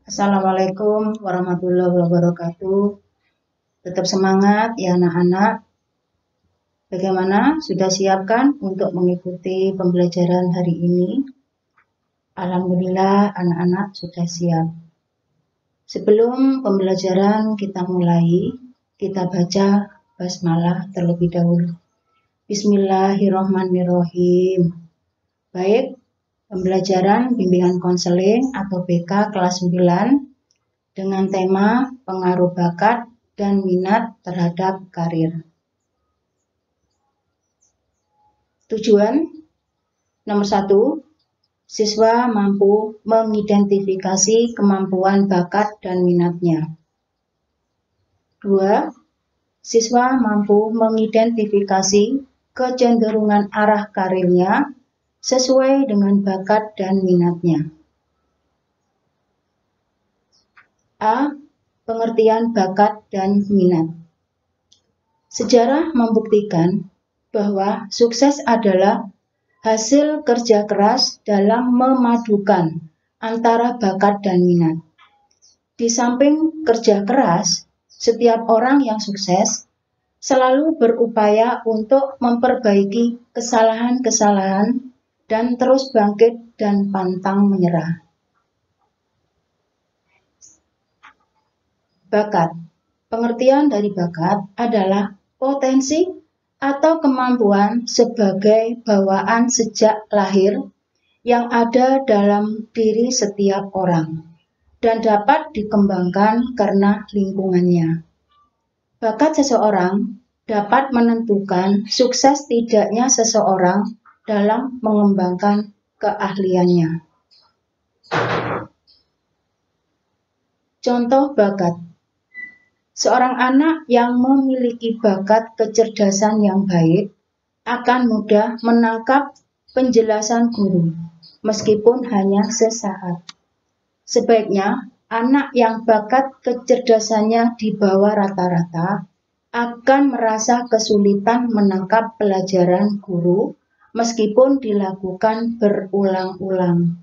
Assalamualaikum warahmatullahi wabarakatuh. Tetap semangat ya anak-anak. Bagaimana? Sudah siapkan untuk mengikuti pembelajaran hari ini? Alhamdulillah anak-anak sudah siap. Sebelum pembelajaran kita mulai, kita baca basmalah terlebih dahulu. Bismillahirrahmanirrahim. Baik, pembelajaran bimbingan konseling atau BK kelas 9 dengan tema pengaruh bakat dan minat terhadap karir. Tujuan nomor 1, siswa mampu mengidentifikasi kemampuan bakat dan minatnya. 2, siswa mampu mengidentifikasi kecenderungan arah karirnya sesuai dengan bakat dan minatnya. A. Pengertian bakat dan minat. Sejarah membuktikan bahwa sukses adalah hasil kerja keras dalam memadukan antara bakat dan minat. Di samping kerja keras, setiap orang yang sukses selalu berupaya untuk memperbaiki kesalahan-kesalahan dan terus bangkit dan pantang menyerah. Bakat. Pengertian dari bakat adalah potensi atau kemampuan sebagai bawaan sejak lahir yang ada dalam diri setiap orang dan dapat dikembangkan karena lingkungannya. Bakat seseorang dapat menentukan sukses tidaknya seseorang dalam mengembangkan keahliannya. Contoh bakat. Seorang anak yang memiliki bakat kecerdasan yang baik akan mudah menangkap penjelasan guru, meskipun hanya sesaat. Sebaiknya, anak yang bakat kecerdasannya di bawah rata-rata akan merasa kesulitan menangkap pelajaran guru meskipun dilakukan berulang-ulang.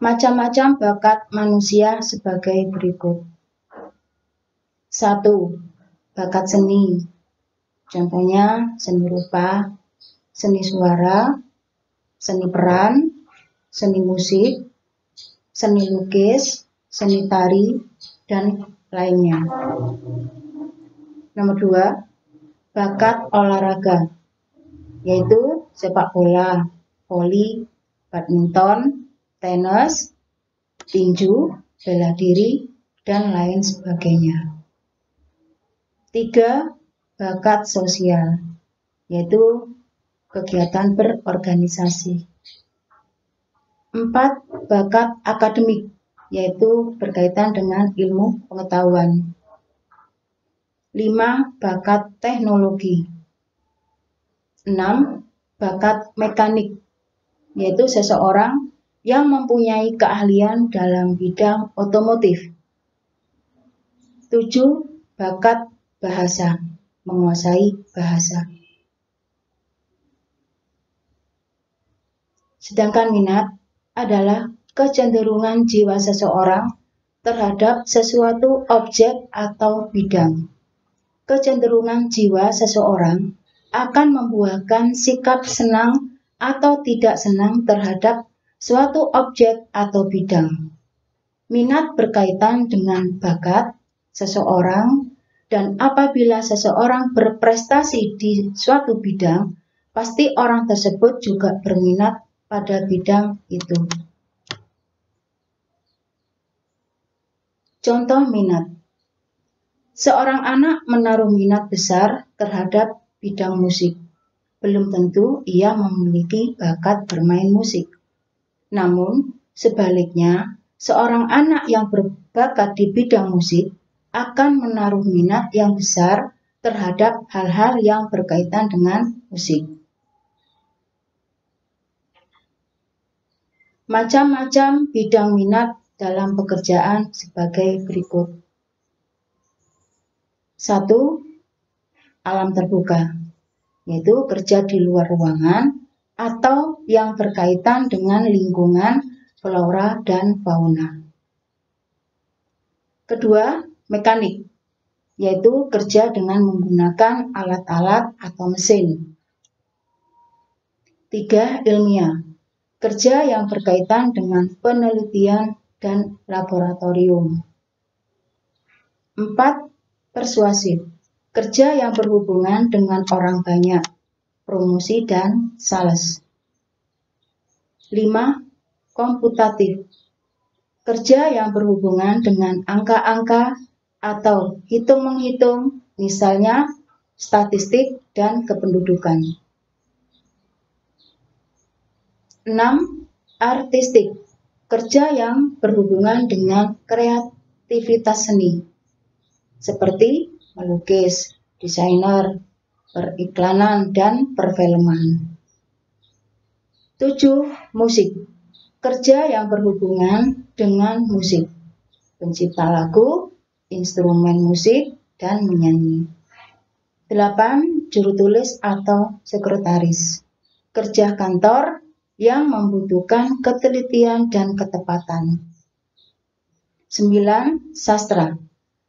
Macam-macam bakat manusia sebagai berikut. 1. Bakat seni. Contohnya seni rupa, seni suara, seni peran, seni musik, seni lukis, seni tari, dan lainnya. Nomor 2, bakat olahraga, yaitu sepak bola, voli, badminton, tenis, tinju, bela diri, dan lain sebagainya. 3, bakat sosial, yaitu kegiatan berorganisasi. 4, bakat akademik, yaitu berkaitan dengan ilmu pengetahuan. 5, bakat teknologi. 6, bakat mekanik, yaitu seseorang yang mempunyai keahlian dalam bidang otomotif. 7, bakat bahasa, menguasai bahasa. Sedangkan minat adalah kecenderungan jiwa seseorang terhadap sesuatu objek atau bidang. Kecenderungan jiwa seseorang akan membuahkan sikap senang atau tidak senang terhadap suatu objek atau bidang. Minat berkaitan dengan bakat seseorang, dan apabila seseorang berprestasi di suatu bidang, pasti orang tersebut juga berminat pada bidang itu. Contoh minat. Seorang anak menaruh minat besar terhadap bidang musik. Belum tentu ia memiliki bakat bermain musik. Namun, sebaliknya, seorang anak yang berbakat di bidang musik akan menaruh minat yang besar terhadap hal-hal yang berkaitan dengan musik. Macam-macam bidang minat dalam pekerjaan sebagai berikut. 1. alam terbuka, yaitu kerja di luar ruangan atau yang berkaitan dengan lingkungan, flora, dan fauna. Kedua, mekanik, yaitu kerja dengan menggunakan alat-alat atau mesin. 3. Ilmiah, kerja yang berkaitan dengan penelitian dan laboratorium. 4. Persuasif, kerja yang berhubungan dengan orang banyak, promosi dan sales. 5. Komputatif, kerja yang berhubungan dengan angka-angka atau hitung-menghitung, misalnya statistik dan kependudukan. 6. Artistik, kerja yang berhubungan dengan kreativitas seni, seperti melukis, desainer, periklanan, dan perfilman. 7. Musik, kerja yang berhubungan dengan musik, pencipta lagu, instrumen musik, dan menyanyi. 8. Juru tulis atau sekretaris, kerja kantor yang membutuhkan ketelitian dan ketepatan. 9. Sastra,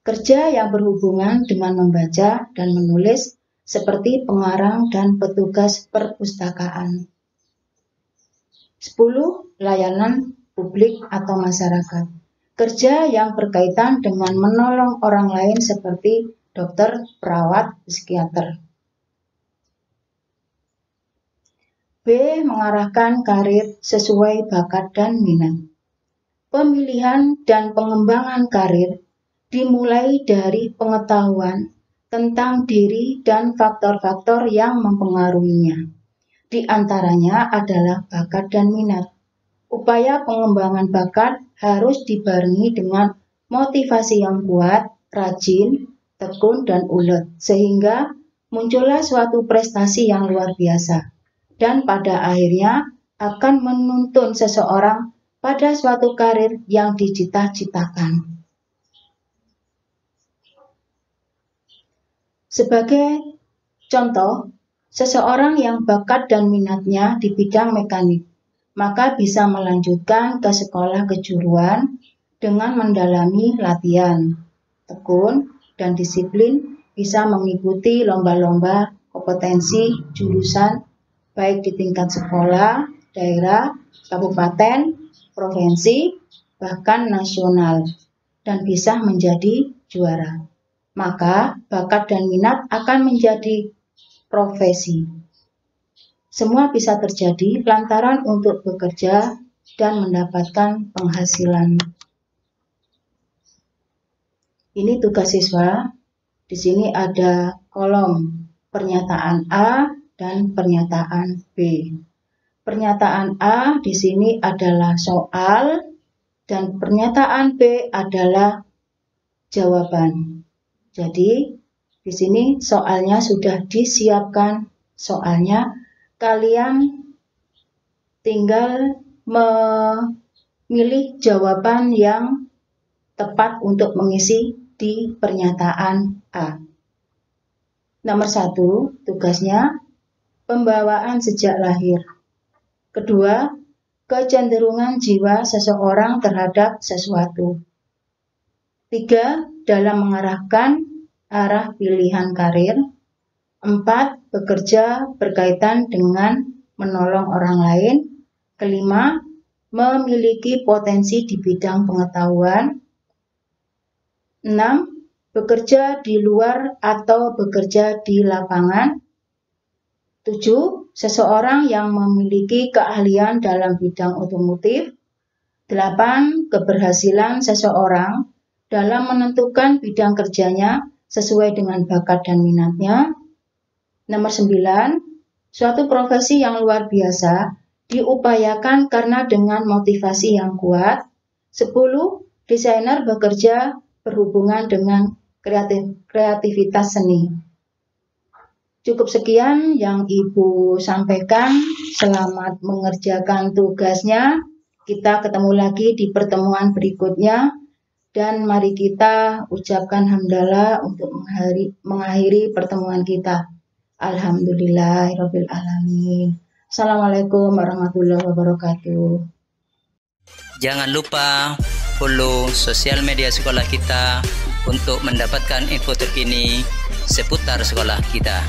kerja yang berhubungan dengan membaca dan menulis seperti pengarang dan petugas perpustakaan. 10. Layanan publik atau masyarakat, kerja yang berkaitan dengan menolong orang lain seperti dokter, perawat, psikiater. B. Mengarahkan karir sesuai bakat dan minat. Pemilihan dan pengembangan karir dimulai dari pengetahuan tentang diri dan faktor-faktor yang mempengaruhinya. Di antaranya adalah bakat dan minat. Upaya pengembangan bakat harus dibarengi dengan motivasi yang kuat, rajin, tekun, dan ulet, sehingga muncullah suatu prestasi yang luar biasa, dan pada akhirnya akan menuntun seseorang pada suatu karir yang dicita-citakan. Sebagai contoh, seseorang yang bakat dan minatnya di bidang mekanik, maka bisa melanjutkan ke sekolah kejuruan dengan mendalami latihan, tekun, dan disiplin, bisa mengikuti lomba-lomba kompetensi jurusan baik di tingkat sekolah, daerah, kabupaten, provinsi, bahkan nasional, dan bisa menjadi juara. Maka bakat dan minat akan menjadi profesi. Semua bisa terjadi lantaran untuk bekerja dan mendapatkan penghasilan. Ini tugas siswa. Di sini ada kolom pernyataan A dan pernyataan B. Pernyataan A di sini adalah soal dan pernyataan B adalah jawaban. Jadi di sini soalnya sudah disiapkan soalnya, kalian tinggal memilih jawaban yang tepat untuk mengisi di pernyataan A. Nomor 1, tugasnya pembawaan sejak lahir. Kedua, kecenderungan jiwa seseorang terhadap sesuatu. 3, dalam mengarahkan arah pilihan karir. 4, bekerja berkaitan dengan menolong orang lain. Kelima, memiliki potensi di bidang pengetahuan. 6, bekerja di luar atau bekerja di lapangan. 7, seseorang yang memiliki keahlian dalam bidang otomotif. 8, keberhasilan seseorang dalam menentukan bidang kerjanya sesuai dengan bakat dan minatnya. Nomor 9, suatu profesi yang luar biasa diupayakan karena dengan motivasi yang kuat. 10, desainer bekerja berhubungan dengan kreativitas seni. Cukup sekian yang Ibu sampaikan. Selamat mengerjakan tugasnya. Kita ketemu lagi di pertemuan berikutnya. Dan mari kita ucapkan hamdalah untuk mengakhiri pertemuan kita. Alhamdulillahirabbil alamin. Assalamualaikum warahmatullahi wabarakatuh. Jangan lupa follow sosial media sekolah kita untuk mendapatkan info terkini seputar sekolah kita.